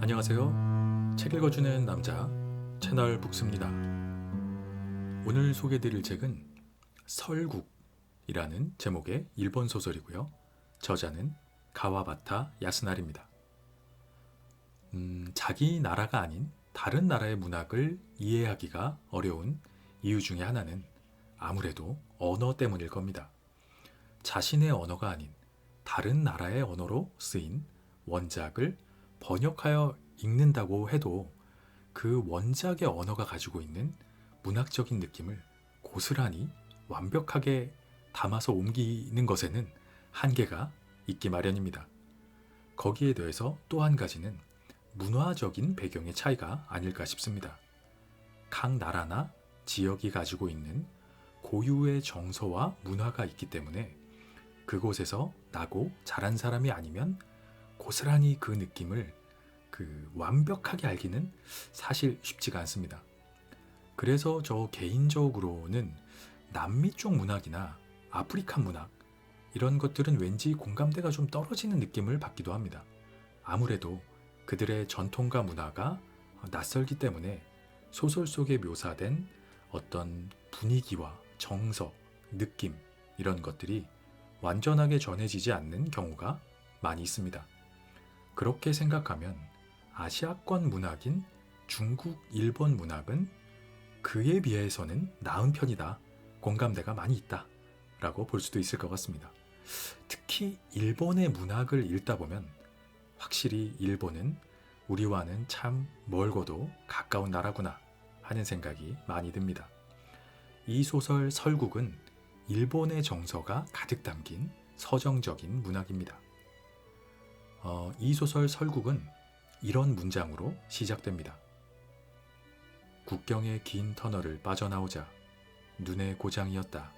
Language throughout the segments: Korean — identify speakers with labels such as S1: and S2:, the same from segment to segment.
S1: 안녕하세요. 책 읽어주는 남자 채널 북스입니다. 오늘 소개드릴 책은 설국이라는 제목의 일본 소설이고요. 저자는 가와바타 야스나리입니다. 자기 나라가 아닌 다른 나라의 문학을 이해하기가 어려운 이유 중에 하나는 아무래도 언어 때문일 겁니다. 자신의 언어가 아닌 다른 나라의 언어로 쓰인 원작을 번역하여 읽는다고 해도 그 원작의 언어가 가지고 있는 문학적인 느낌을 고스란히 완벽하게 담아서 옮기는 것에는 한계가 있기 마련입니다. 거기에 더해서 또 한 가지는 문화적인 배경의 차이가 아닐까 싶습니다. 각 나라나 지역이 가지고 있는 고유의 정서와 문화가 있기 때문에 그곳에서 나고 자란 사람이 아니면 고스란히 그 느낌을 완벽하게 알기는 사실 쉽지가 않습니다. 그래서 저 개인적으로는 남미 쪽 문학이나 아프리카 문학 이런 것들은 왠지 공감대가 좀 떨어지는 느낌을 받기도 합니다. 아무래도 그들의 전통과 문화가 낯설기 때문에 소설 속에 묘사된 어떤 분위기와 정서, 느낌 이런 것들이 완전하게 전해지지 않는 경우가 많이 있습니다. 그렇게 생각하면 아시아권 문학인 중국, 일본 문학은 그에 비해서는 나은 편이다, 공감대가 많이 있다 라고 볼 수도 있을 것 같습니다. 특히 일본의 문학을 읽다 보면 확실히 일본은 우리와는 참 멀고도 가까운 나라구나 하는 생각이 많이 듭니다. 이 소설 설국은 일본의 정서가 가득 담긴 서정적인 문학입니다. 이 소설 설국은 이런 문장으로 시작됩니다. 국경의 긴 터널을 빠져나오자 눈의 고장이었다.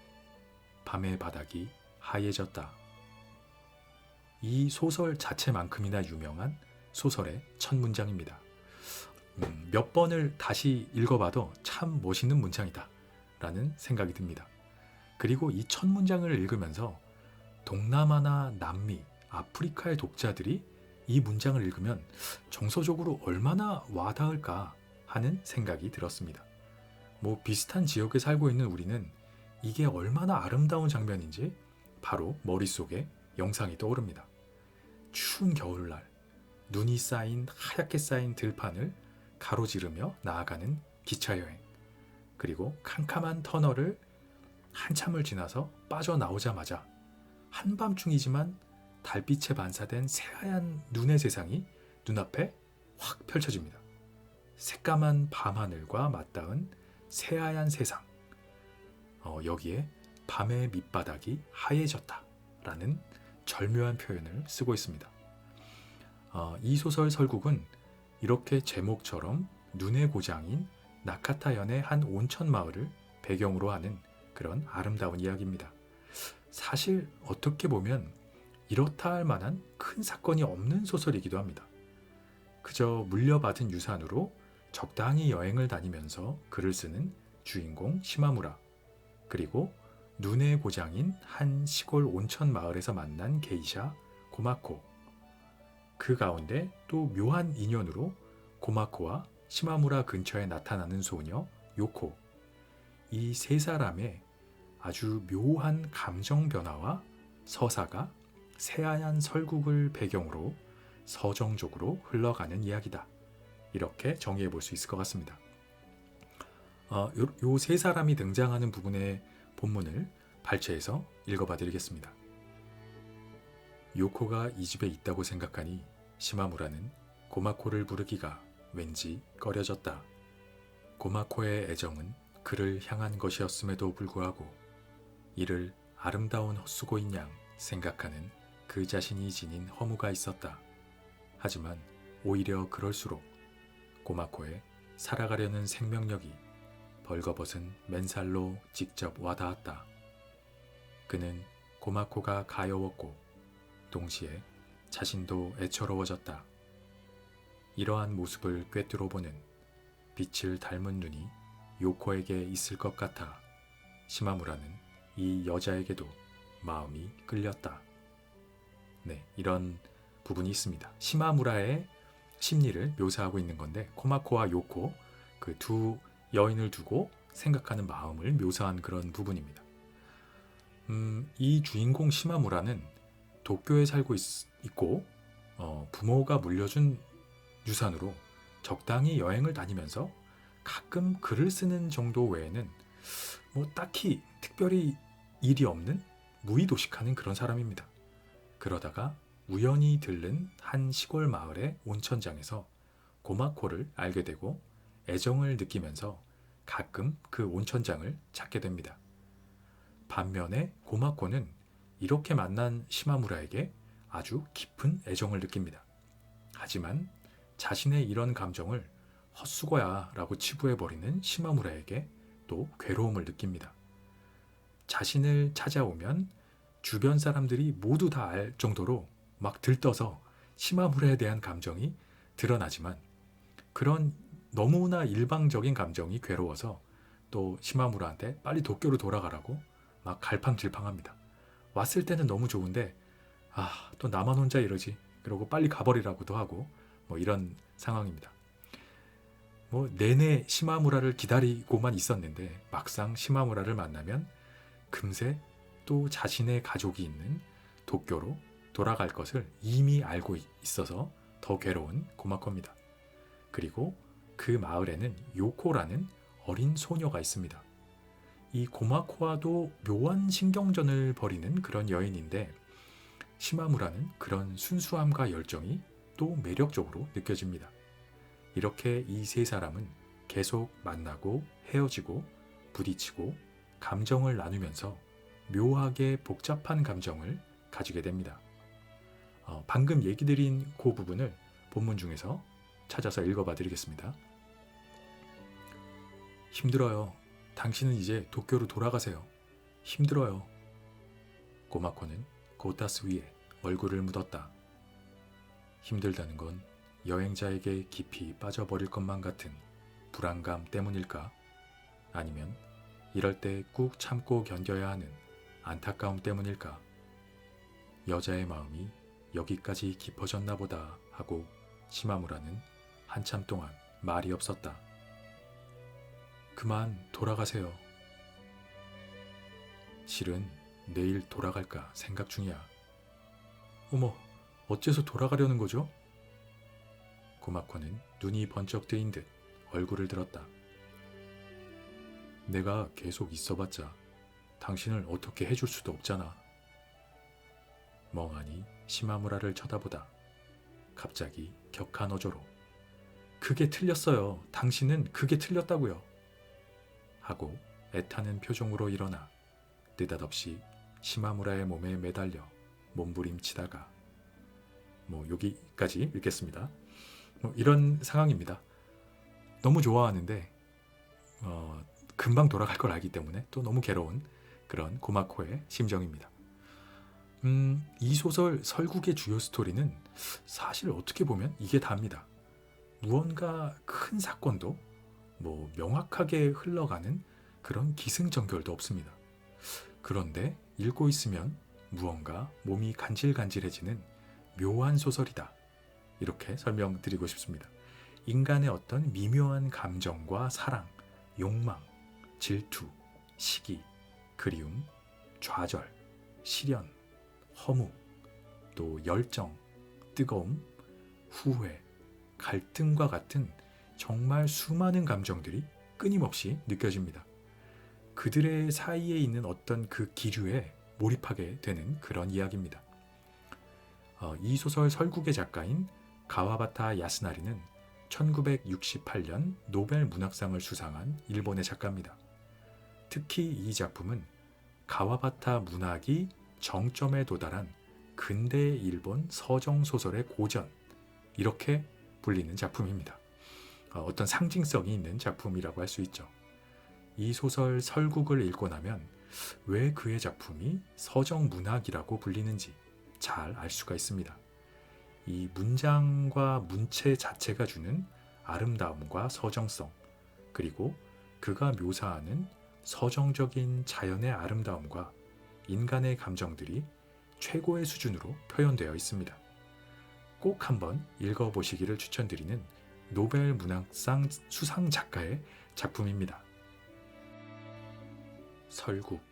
S1: 밤의 바닥이 하얘졌다. 이 소설 자체만큼이나 유명한 소설의 첫 문장입니다. 몇 번을 다시 읽어봐도 참 멋있는 문장이다 라는 생각이 듭니다. 그리고 이 첫 문장을 읽으면서 동남아나 남미, 아프리카의 독자들이 이 문장을 읽으면 정서적으로 얼마나 와닿을까 하는 생각이 들었습니다. 비슷한 지역에 살고 있는 우리는 이게 얼마나 아름다운 장면인지 바로 머릿속에 영상이 떠오릅니다. 추운 겨울날 눈이 쌓인 하얗게 쌓인 들판을 가로지르며 나아가는 기차여행, 그리고 캄캄한 터널을 한참을 지나서 빠져나오자마자 한밤중이지만 달빛에 반사된 새하얀 눈의 세상이 눈앞에 확 펼쳐집니다. 새까만 밤하늘과 맞닿은 새하얀 세상, 여기에 밤의 밑바닥이 하얘졌다 라는 절묘한 표현을 쓰고 있습니다. 이 소설 설국은 이렇게 제목처럼 눈의 고장인 나카타현의 한 온천 마을을 배경으로 하는 그런 아름다운 이야기입니다. 사실 어떻게 보면 이렇다 할 만한 큰 사건이 없는 소설이기도 합니다. 그저 물려받은 유산으로 적당히 여행을 다니면서 글을 쓰는 주인공 시마무라, 그리고 눈의 고장인 한 시골 온천 마을에서 만난 게이샤 고마코, 그 가운데 또 묘한 인연으로 고마코와 시마무라 근처에 나타나는 소녀 요코, 이 세 사람의 아주 묘한 감정 변화와 서사가 새하얀 설국을 배경으로 서정적으로 흘러가는 이야기다, 이렇게 정의해 볼 수 있을 것 같습니다. 요 세 사람이 등장하는 부분의 본문을 발췌해서 읽어봐 드리겠습니다. 요코가 이 집에 있다고 생각하니 시마무라는 고마코를 부르기가 왠지 꺼려졌다. 고마코의 애정은 그를 향한 것이었음에도 불구하고 이를 아름다운 헛수고인 양 생각하는 그 자신이 지닌 허무가 있었다. 하지만 오히려 그럴수록 고마코의 살아가려는 생명력이 벌거벗은 맨살로 직접 와닿았다. 그는 고마코가 가여웠고 동시에 자신도 애처로워졌다. 이러한 모습을 꿰뚫어보는 빛을 닮은 눈이 요코에게 있을 것 같아 시마무라는 이 여자에게도 마음이 끌렸다. 네, 이런 부분이 있습니다. 시마무라의 심리를 묘사하고 있는 건데, 코마코와 요코, 그 두 여인을 두고 생각하는 마음을 묘사한 그런 부분입니다. 이 주인공 시마무라는 도쿄에 살고 있고 부모가 물려준 유산으로 적당히 여행을 다니면서 가끔 글을 쓰는 정도 외에는 뭐 딱히 특별히 일이 없는 무의도식하는 그런 사람입니다. 그러다가 우연히 들른 한 시골 마을의 온천장에서 고마코를 알게 되고 애정을 느끼면서 가끔 그 온천장을 찾게 됩니다. 반면에 고마코는 이렇게 만난 시마무라에게 아주 깊은 애정을 느낍니다. 하지만 자신의 이런 감정을 헛수고야 라고 치부해버리는 시마무라에게 또 괴로움을 느낍니다. 자신을 찾아오면 주변 사람들이 모두 다 알 정도로 막 들떠서 시마무라에 대한 감정이 드러나지만 그런 너무나 일방적인 감정이 괴로워서 또 시마무라한테 빨리 도쿄로 돌아가라고 막 갈팡질팡합니다. 왔을 때는 너무 좋은데 또 나만 혼자 이러지. 그러고 빨리 가버리라고도 하고 뭐 이런 상황입니다. 뭐 내내 시마무라를 기다리고만 있었는데 막상 시마무라를 만나면 금세 또 자신의 가족이 있는 도쿄로 돌아갈 것을 이미 알고 있어서 더 괴로운 고마코입니다. 그리고 그 마을에는 요코라는 어린 소녀가 있습니다. 이 고마코와도 묘한 신경전을 벌이는 그런 여인인데 시마무라는 그런 순수함과 열정이 또 매력적으로 느껴집니다. 이렇게 이 세 사람은 계속 만나고 헤어지고 부딪히고 감정을 나누면서 묘하게 복잡한 감정을 가지게 됩니다. 방금 얘기 드린 그 부분을 본문 중에서 찾아서 읽어봐 드리겠습니다. 힘들어요. 당신은 이제 도쿄로 돌아가세요. 힘들어요. 고마코는 고타스 위에 얼굴을 묻었다. 힘들다는 건 여행자에게 깊이 빠져버릴 것만 같은 불안감 때문일까? 아니면 이럴 때 꾹 참고 견뎌야 하는 안타까움 때문일까? 여자의 마음이 여기까지 깊어졌나 보다 하고 시마무라는 한참 동안 말이 없었다. 그만 돌아가세요. 실은 내일 돌아갈까 생각 중이야. 어머, 어째서 돌아가려는 거죠? 고마코는 눈이 번쩍 뜨인 듯 얼굴을 들었다. 내가 계속 있어봤자 당신을 어떻게 해줄 수도 없잖아. 멍하니 시마무라를 쳐다보다 갑자기 격한 어조로 그게 틀렸어요. 당신은 그게 틀렸다고요. 하고 애타는 표정으로 일어나 느닷없이 시마무라의 몸에 매달려 몸부림치다가 여기까지 읽겠습니다. 이런 상황입니다. 너무 좋아하는데 금방 돌아갈 걸 알기 때문에 또 너무 괴로운 그런 고마코의 심정입니다. 이 소설 설국의 주요 스토리는 사실 어떻게 보면 이게 다입니다. 무언가 큰 사건도 명확하게 흘러가는 그런 기승전결도 없습니다. 그런데 읽고 있으면 무언가 몸이 간질간질해지는 묘한 소설이다. 이렇게 설명드리고 싶습니다. 인간의 어떤 미묘한 감정과 사랑, 욕망, 질투, 시기, 그리움, 좌절, 시련, 허무, 또 열정, 뜨거움, 후회, 갈등과 같은 정말 수많은 감정들이 끊임없이 느껴집니다. 그들의 사이에 있는 어떤 그 기류에 몰입하게 되는 그런 이야기입니다. 이 소설 설국의 작가인 가와바타 야스나리는 1968년 노벨 문학상을 수상한 일본의 작가입니다. 특히 이 작품은 가와바타 문학이 정점에 도달한 근대 일본 서정소설의 고전, 이렇게 불리는 작품입니다. 어떤 상징성이 있는 작품이라고 할 수 있죠. 이 소설 설국을 읽고 나면 왜 그의 작품이 서정문학이라고 불리는지 잘 알 수가 있습니다. 이 문장과 문체 자체가 주는 아름다움과 서정성, 그리고 그가 묘사하는 서정적인 자연의 아름다움과 인간의 감정들이 최고의 수준으로 표현되어 있습니다. 꼭 한번 읽어보시기를 추천드리는 노벨 문학상 수상 작가의 작품입니다. 설국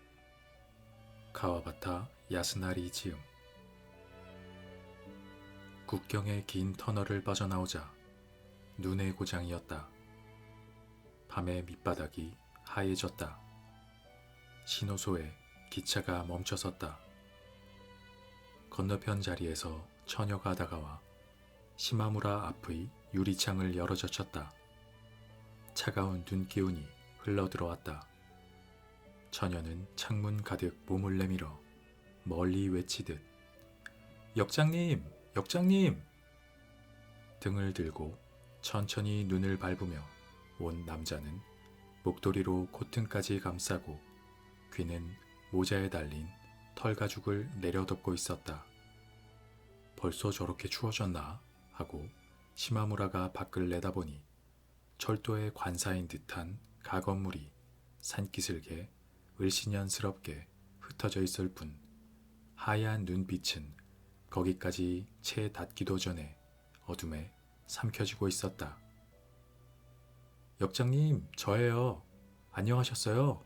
S1: 카와바타 야스나리 지음. 국경의 긴 터널을 빠져나오자 눈의 고장이었다. 밤의 밑바닥이 하얘졌다. 신호소에 기차가 멈춰섰다. 건너편 자리에서 처녀가 다가와 시마무라 앞의 유리창을 열어젖혔다. 차가운 눈기운이 흘러들어왔다. 처녀는 창문 가득 몸을 내밀어 멀리 외치듯 역장님! 역장님! 등을 들고 천천히 눈을 밟으며 온 남자는 목도리로 콧등까지 감싸고 귀는 모자에 달린 털가죽을 내려덮고 있었다. 벌써 저렇게 추워졌나? 하고 시마무라가 밖을 내다보니 철도의 관사인 듯한 가건물이 산기슭에 을씨년스럽게 흩어져 있을 뿐 하얀 눈빛은 거기까지 채 닿기도 전에 어둠에 삼켜지고 있었다. 역장님, 저예요. 안녕하셨어요?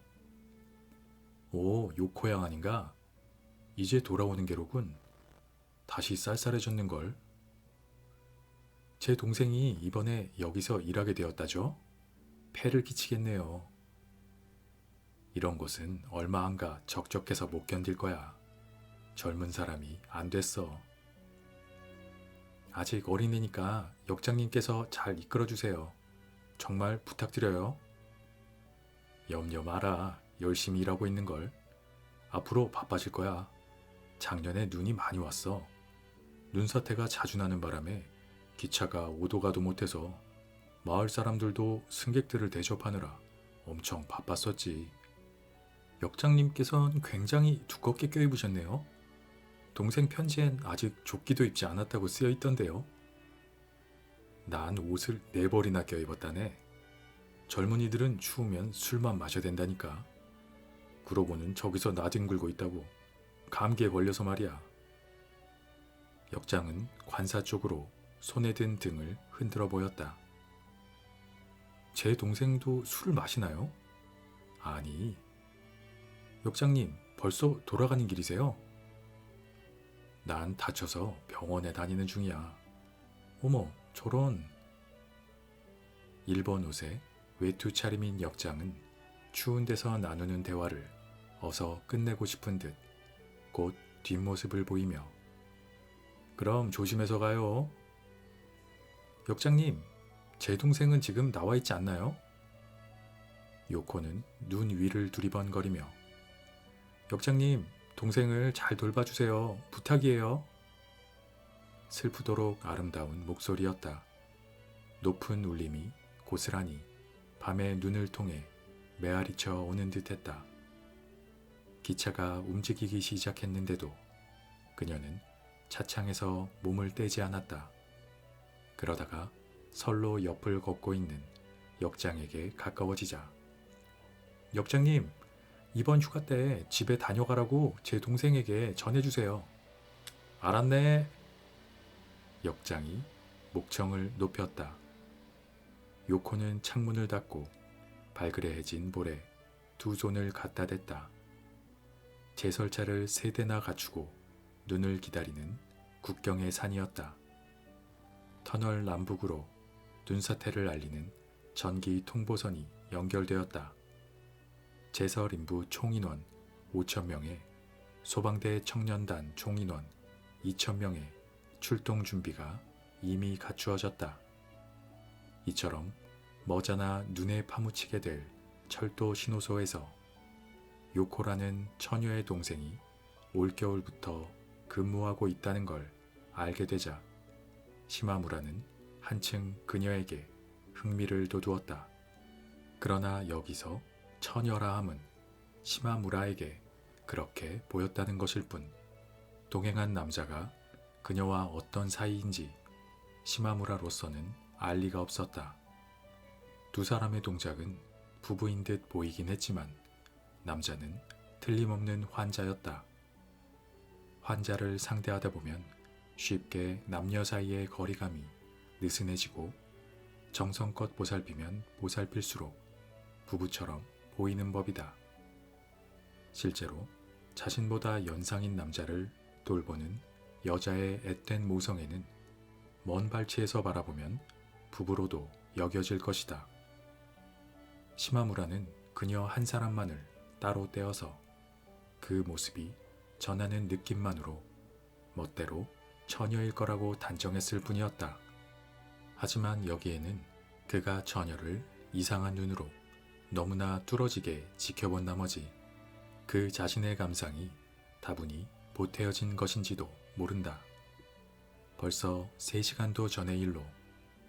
S1: 오, 요코양 아닌가? 이제 돌아오는 게로군. 다시 쌀쌀해졌는걸. 제 동생이 이번에 여기서 일하게 되었다죠? 폐를 끼치겠네요. 이런 곳은 얼마 안 가 적적해서 못 견딜 거야. 젊은 사람이 안 됐어. 아직 어린애니까 역장님께서 잘 이끌어주세요. 정말 부탁드려요. 염려 마라. 열심히 일하고 있는걸. 앞으로 바빠질 거야. 작년에 눈이 많이 왔어. 눈사태가 자주 나는 바람에 기차가 오도 가도 못해서 마을 사람들도 승객들을 대접하느라 엄청 바빴었지. 역장님께서는 굉장히 두껍게 껴입으셨네요. 동생 편지엔 아직 조끼도 입지 않았다고 쓰여 있던데요. 난 옷을 4벌이나 껴입었다네. 젊은이들은 추우면 술만 마셔야 된다니까. 그러고는 저기서 나뒹굴고 있다고. 감기에 걸려서 말이야. 역장은 관사 쪽으로 손에 든 등을 흔들어 보였다. 제 동생도 술을 마시나요? 아니. 역장님, 벌써 돌아가는 길이세요? 난 다쳐서 병원에 다니는 중이야. 어머, 저런. 일본 옷에 외투 차림인 역장은 추운 데서 나누는 대화를 어서 끝내고 싶은 듯 곧 뒷모습을 보이며 그럼 조심해서 가요. 역장님, 제 동생은 지금 나와 있지 않나요? 요코는 눈 위를 두리번거리며 역장님, 동생을 잘 돌봐주세요. 부탁이에요. 슬프도록 아름다운 목소리였다. 높은 울림이 고스란히 밤의 눈을 통해 메아리쳐 오는 듯했다. 기차가 움직이기 시작했는데도 그녀는 차창에서 몸을 떼지 않았다. 그러다가 선로 옆을 걷고 있는 역장에게 가까워지자 역장님, 이번 휴가 때 집에 다녀가라고 제 동생에게 전해주세요. 알았네. 역장이 목청을 높였다. 요코는 창문을 닫고 발그레해진 볼에 두 손을 갖다 댔다. 제설차를 3대나 갖추고 눈을 기다리는 국경의 산이었다. 터널 남북으로 눈사태를 알리는 전기 통보선이 연결되었다. 제설 인부 총인원 5,000명에 소방대 청년단 총인원 2,000명의 출동 준비가 이미 갖추어졌다. 이처럼 머지않아 눈에 파묻히게 될 철도 신호소에서 요코라는 처녀의 동생이 올겨울부터 근무하고 있다는 걸 알게 되자 시마무라는 한층 그녀에게 흥미를 돋우었다. 그러나 여기서 처녀라 함은 시마무라에게 그렇게 보였다는 것일 뿐 동행한 남자가 그녀와 어떤 사이인지 시마무라로서는 알 리가 없었다. 두 사람의 동작은 부부인 듯 보이긴 했지만 남자는 틀림없는 환자였다. 환자를 상대하다 보면 쉽게 남녀 사이의 거리감이 느슨해지고 정성껏 보살피면 보살필수록 부부처럼 보이는 법이다. 실제로 자신보다 연상인 남자를 돌보는 여자의 앳된 모성애는 먼 발치에서 바라보면 부부로도 여겨질 것이다. 시마무라는 그녀 한 사람만을 따로 떼어서 그 모습이 전하는 느낌만으로 멋대로 처녀일 거라고 단정했을 뿐이었다. 하지만 여기에는 그가 처녀를 이상한 눈으로 너무나 뚫어지게 지켜본 나머지 그 자신의 감상이 다분히 보태어진 것인지도 모른다. 벌써 3시간도 전의 일로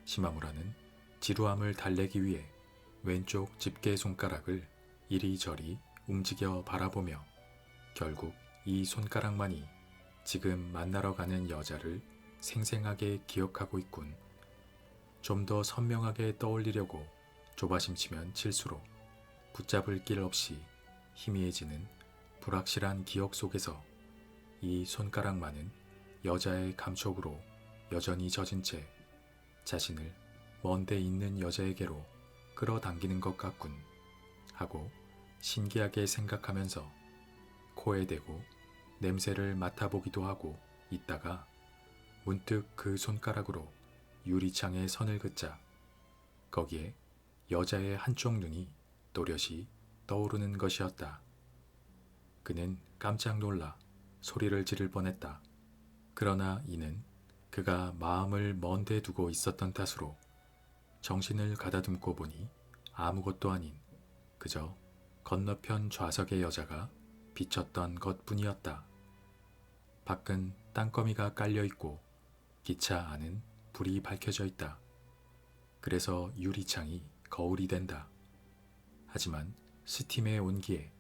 S1: 시마무라는 지루함을 달래기 위해 왼쪽 집게 손가락을 이리저리 움직여 바라보며 결국 이 손가락만이 지금 만나러 가는 여자를 생생하게 기억하고 있군. 좀 더 선명하게 떠올리려고 조바심 치면 칠수록 붙잡을 길 없이 희미해지는 불확실한 기억 속에서 이 손가락만은 여자의 감촉으로 여전히 젖은 채 자신을 먼데 있는 여자에게로 끌어당기는 것 같군 하고 신기하게 생각하면서 코에 대고 냄새를 맡아보기도 하고 있다가 문득 그 손가락으로 유리창에 선을 긋자 거기에 여자의 한쪽 눈이 또렷이 떠오르는 것이었다. 그는 깜짝 놀라 소리를 지를 뻔했다. 그러나 이는 그가 마음을 먼데 두고 있었던 탓으로 정신을 가다듬고 보니 아무것도 아닌 그저 건너편 좌석의 여자가 비쳤던 것뿐이었다. 밖은 땅거미가 깔려있고 기차 안은 불이 밝혀져 있다. 그래서 유리창이 거울이 된다. 하지만 스팀의 온기에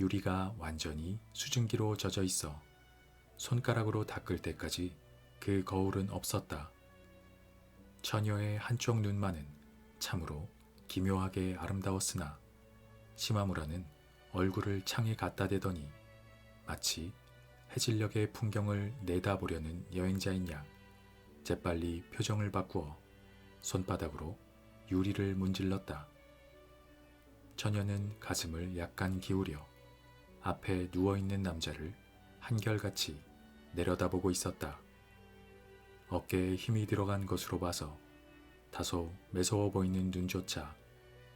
S1: 유리가 완전히 수증기로 젖어 있어 손가락으로 닦을 때까지 그 거울은 없었다. 처녀의 한쪽 눈만은 참으로 기묘하게 아름다웠으나 시마무라는 얼굴을 창에 갖다 대더니 마치 해질녘의 풍경을 내다보려는 여행자인 양 재빨리 표정을 바꾸어 손바닥으로 유리를 문질렀다. 처녀는 가슴을 약간 기울여 앞에 누워있는 남자를 한결같이 내려다보고 있었다. 어깨에 힘이 들어간 것으로 봐서 다소 매서워 보이는 눈조차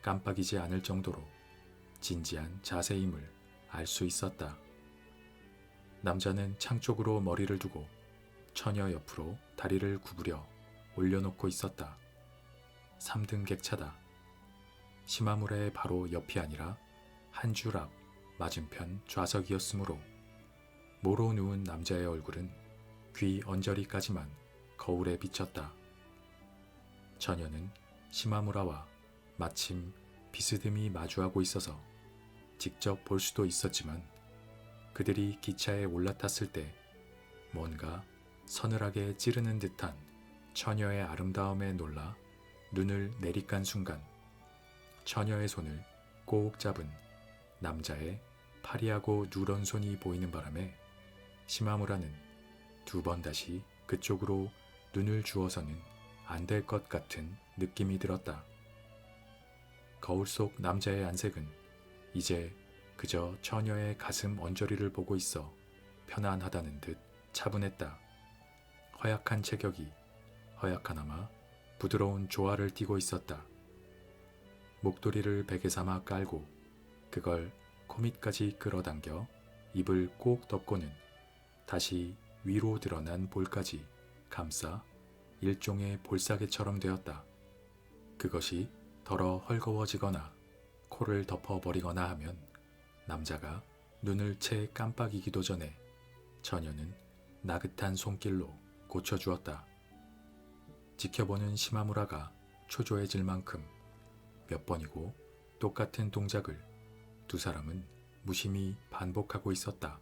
S1: 깜빡이지 않을 정도로 진지한 자세임을 알 수 있었다. 남자는 창 쪽으로 머리를 두고 처녀 옆으로 다리를 구부려 올려놓고 있었다. 3등 객차다. 시마무라의 바로 옆이 아니라 한 줄 앞 맞은편 좌석이었으므로 모로 누운 남자의 얼굴은 귀 언저리까지만 거울에 비쳤다. 처녀는 시마무라와 마침 비스듬히 마주하고 있어서 직접 볼 수도 있었지만 그들이 기차에 올라탔을 때 뭔가 서늘하게 찌르는 듯한 처녀의 아름다움에 놀라 눈을 내리깐 순간 처녀의 손을 꼭 잡은 남자의 파리하고 누런 손이 보이는 바람에 시마무라는 2번 다시 그쪽으로 눈을 주어서는 안 될 것 같은 느낌이 들었다. 거울 속 남자의 안색은 이제 그저 처녀의 가슴 언저리를 보고 있어 편안하다는 듯 차분했다. 허약한 체격이 허약하나마 부드러운 조화를 띠고 있었다. 목도리를 베개 삼아 깔고 그걸 코밑까지 끌어당겨 입을 꼭 덮고는 다시 위로 드러난 볼까지 감싸 일종의 볼사계처럼 되었다. 그것이 더러 헐거워지거나 코를 덮어버리거나 하면 남자가 눈을 채 깜빡이기도 전에 처녀는 나긋한 손길로 고쳐주었다. 지켜보는 시마무라가 초조해질 만큼 몇 번이고 똑같은 동작을 2사람은 무심히 반복하고 있었다.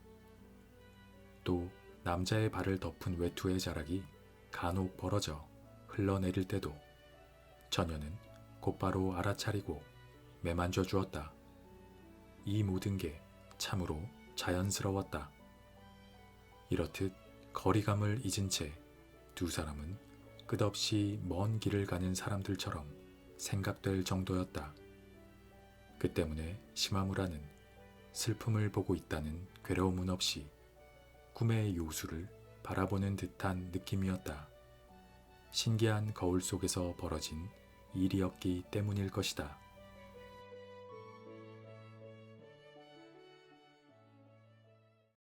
S1: 또 남자의 발을 덮은 외투의 자락이 간혹 벌어져 흘러내릴 때도 처녀는 곧바로 알아차리고 매만져 주었다. 이 모든 게 참으로 자연스러웠다. 이렇듯 거리감을 잊은 채 두 사람은 끝없이 먼 길을 가는 사람들처럼 생각될 정도였다. 그 때문에 시마무라는 슬픔을 보고 있다는 괴로움은 없이 꿈의 요수를 바라보는 듯한 느낌이었다. 신기한 거울 속에서 벌어진 일이었기 때문일 것이다.